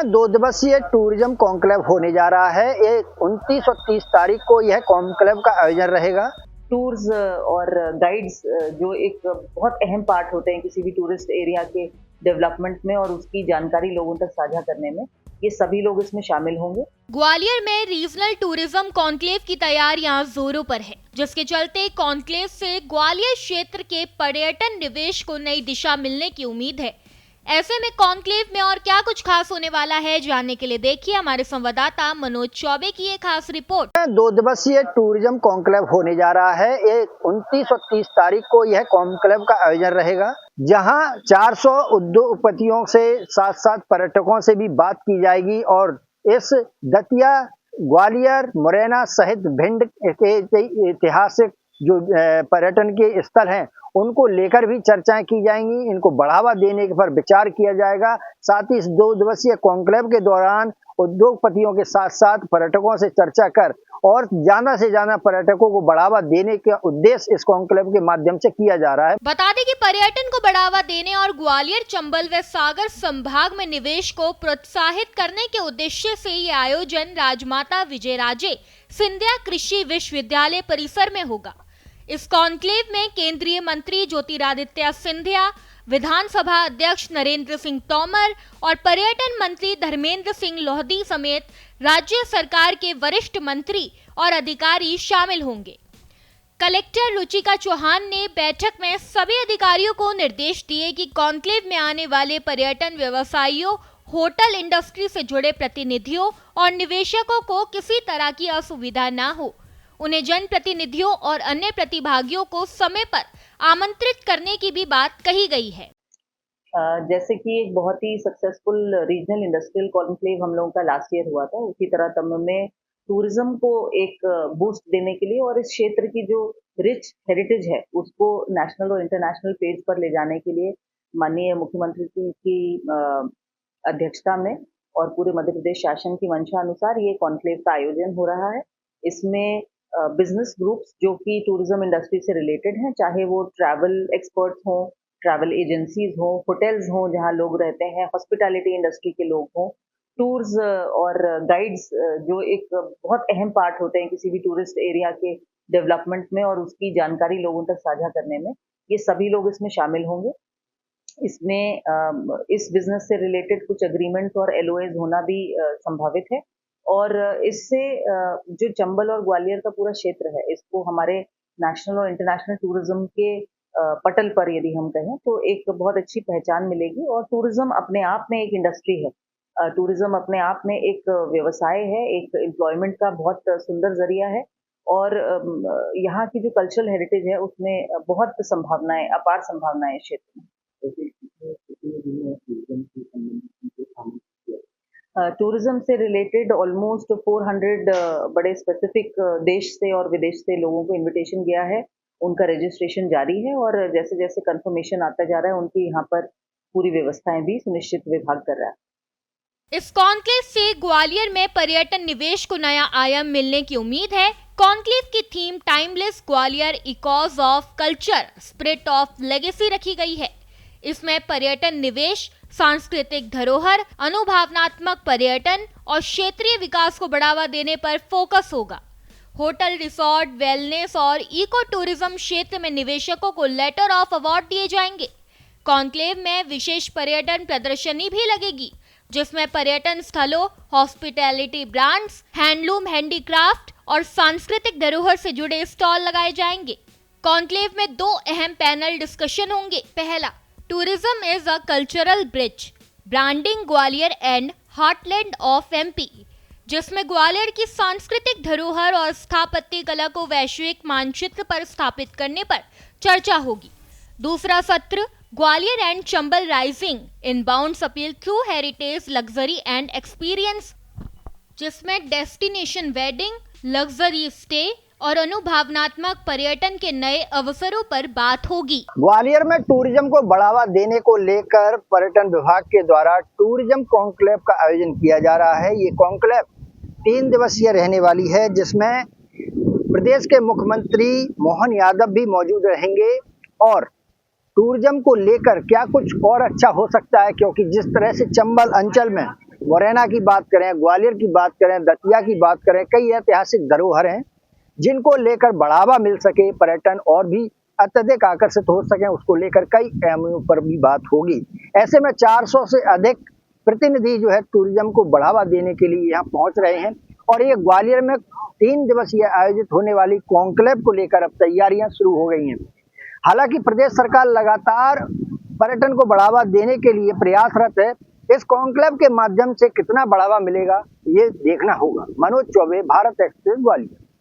2 दिवसीय tourism conclave होने जा रहा है। ये 29 और 30 तारीख को यह कॉन्क्लेव का आयोजन रहेगा। टूर्स और गाइड्स जो एक बहुत अहम पार्ट होते हैं किसी भी टूरिस्ट एरिया के डेवलपमेंट में और उसकी जानकारी लोगों तक साझा करने में, ये सभी लोग इसमें शामिल होंगे। ग्वालियर में रीजनल टूरिज्म कॉन्क्लेव की तैयारियां जोरों पर है, जिसके चलते कॉन्क्लेव से ग्वालियर क्षेत्र के पर्यटन निवेश को नई दिशा मिलने की उम्मीद है। ऐसे में कॉन्क्लेव में और क्या कुछ खास होने वाला है, जानने के लिए देखिए हमारे संवाददाता मनोज चौबे की एक खास रिपोर्ट। 2 दिवसीय टूरिज्म कॉन्क्लेव होने जा रहा है। ये 29 और 30 तारीख को यह कॉन्क्लेव का आयोजन रहेगा, जहां 400 उद्योगपतियों से साथ साथ पर्यटकों से भी बात की जाएगी और इस दतिया, ग्वालियर, मुरैना सहित भिंड के ऐतिहासिक जो पर्यटन के स्थल हैं उनको लेकर भी चर्चाएं की जाएंगी। इनको बढ़ावा देने पर विचार किया जाएगा। साथ ही इस 2 दिवसीय कॉन्क्लेव के दौरान उद्योगपतियों के साथ साथ पर्यटकों से चर्चा कर और ज्यादा से ज्यादा पर्यटकों को बढ़ावा देने का उद्देश्य इस कॉन्क्लेव के माध्यम से किया जा रहा है। बता दें कि पर्यटन को बढ़ावा देने और ग्वालियर, चंबल व सागर संभाग में निवेश को प्रोत्साहित करने के उद्देश्य से ये आयोजन राजमाता विजयराजे सिंधिया कृषि विश्वविद्यालय परिसर में होगा। इस कॉन्क्लेव में केंद्रीय मंत्री ज्योतिरादित्य सिंधिया, विधानसभा अध्यक्ष नरेंद्र सिंह तोमर और पर्यटन मंत्री धर्मेंद्र सिंह लोहदी समेत राज्य सरकार के वरिष्ठ मंत्री और अधिकारी शामिल होंगे। कलेक्टर रुचिका चौहान ने बैठक में सभी अधिकारियों को निर्देश दिए कि कॉन्क्लेव में आने वाले पर्यटन व्यवसायियों, होटल इंडस्ट्री से जुड़े प्रतिनिधियों और निवेशकों को किसी तरह की असुविधा न हो। उन्हें जनप्रतिनिधियों और अन्य प्रतिभागियों को समय पर आमंत्रित करने की भी बात कही गई है। जैसे कि एक बहुत ही सक्सेसफुल रीजनल इंडस्ट्रियल कॉन्क्लेव हम लोगों का लास्ट ईयर हुआ था, उसी तरह तब में टूरिज्म को एक बूस्ट देने के लिए और इस क्षेत्र की जो रिच हेरिटेज है उसको नेशनल और इंटरनेशनल पेज पर ले जाने के लिए माननीय मुख्यमंत्री की अध्यक्षता में और पूरे मध्य प्रदेश शासन की मंशा अनुसार ये कॉन्क्लेव का आयोजन हो रहा है। इसमें बिजनेस ग्रुप्स जो कि टूरिज्म इंडस्ट्री से रिलेटेड हैं, चाहे वो ट्रैवल एक्सपर्ट्स हों, ट्रैवल एजेंसीज हों, होटल्स हों जहां लोग रहते हैं, हॉस्पिटैलिटी इंडस्ट्री के लोग हों, टूर्स और गाइड्स जो एक बहुत अहम पार्ट होते हैं किसी भी टूरिस्ट एरिया के डेवलपमेंट में और उसकी जानकारी लोगों तक साझा करने में, ये सभी लोग इसमें शामिल होंगे। इसमें इस बिजनेस से रिलेटेड कुछ एग्रीमेंट्स और LOAs होना भी संभावित है और इससे जो चंबल और ग्वालियर का पूरा क्षेत्र है इसको हमारे नेशनल और इंटरनेशनल टूरिज्म के पटल पर यदि हम कहें तो एक बहुत अच्छी पहचान मिलेगी। और टूरिज्म अपने आप में एक इंडस्ट्री है, टूरिज्म अपने आप में एक व्यवसाय है, एक एम्प्लॉयमेंट का बहुत सुंदर जरिया है और यहाँ की जो कल्चरल हेरिटेज है उसमें बहुत संभावनाएं, अपार संभावनाएं क्षेत्र में। टूरिज्म से रिलेटेड ऑलमोस्ट 400 बड़े स्पेसिफिक देश से और विदेश से लोगों को इनविटेशन गया है, उनका रजिस्ट्रेशन जारी है और जैसे जैसे कंफर्मेशन आता जा रहा है उनकी यहाँ पर पूरी व्यवस्थाएं भी सुनिश्चित विभाग कर रहा है। इस कॉन्क्लेव से ग्वालियर में पर्यटन निवेश को नया आयाम मिलने की उम्मीद है। कॉन्क्लेव की theme timeless Gwalior, echoes of culture, spirit of legacy रखी गई है। इसमें पर्यटन निवेश, सांस्कृतिक धरोहर, अनुभवनात्मक पर्यटन और क्षेत्रीय विकास को बढ़ावा देने पर फोकस होगा। होटल, रिसोर्ट, वेलनेस और इको टूरिज्म क्षेत्र में निवेशकों को लेटर ऑफ अवार्ड दिए जाएंगे। कॉन्क्लेव में विशेष पर्यटन प्रदर्शनी भी लगेगी, जिसमें पर्यटन स्थलों, हॉस्पिटैलिटी ब्रांड्स, हैंडलूम, हैंडीक्राफ्ट और सांस्कृतिक धरोहर से जुड़े स्टॉल लगाए जाएंगे। कॉन्क्लेव में 2 अहम पैनल डिस्कशन होंगे। पहला, tourism is a cultural bridge, branding Gwalior and heartland of MP, जिसमें ग्वालियर की सांस्कृतिक धरोहर और स्थापत्य कला को वैश्विक मानचित्र पर स्थापित करने पर चर्चा होगी। दूसरा सत्र, Gwalior and Chambal rising, inbound appeal through heritage, luxury and experience, जिसमें डेस्टिनेशन वेडिंग, लग्जरी स्टे और अनुभवनात्मक पर्यटन के नए अवसरों पर बात होगी। ग्वालियर में टूरिज्म को बढ़ावा देने को लेकर पर्यटन विभाग के द्वारा टूरिज्म कॉन्क्लेव का आयोजन किया जा रहा है। ये कॉन्क्लेव 3 दिवसीय रहने वाली है, जिसमें प्रदेश के मुख्यमंत्री मोहन यादव भी मौजूद रहेंगे और टूरिज्म को लेकर क्या कुछ और अच्छा हो सकता है, क्योंकि जिस तरह से चंबल अंचल में मुरैना की बात करें, ग्वालियर की बात करें, दतिया की बात करें, कई ऐतिहासिक धरोहर हैं जिनको लेकर बढ़ावा मिल सके, पर्यटन और भी अत्यधिक आकर्षित हो सके, उसको लेकर कई एमओयू पर भी बात होगी। ऐसे में 400 से अधिक प्रतिनिधि जो है टूरिज्म को बढ़ावा देने के लिए यहाँ पहुंच रहे हैं और ये ग्वालियर में 3 दिवसीय आयोजित होने वाली कॉन्क्लेव को लेकर अब तैयारियां शुरू हो गई हैं। हालांकि प्रदेश सरकार लगातार पर्यटन को बढ़ावा देने के लिए प्रयासरत है। इस कॉन्क्लेव के माध्यम से कितना बढ़ावा मिलेगा ये देखना होगा। मनोज चौबे, भारत एक्सप्रेस, ग्वालियर।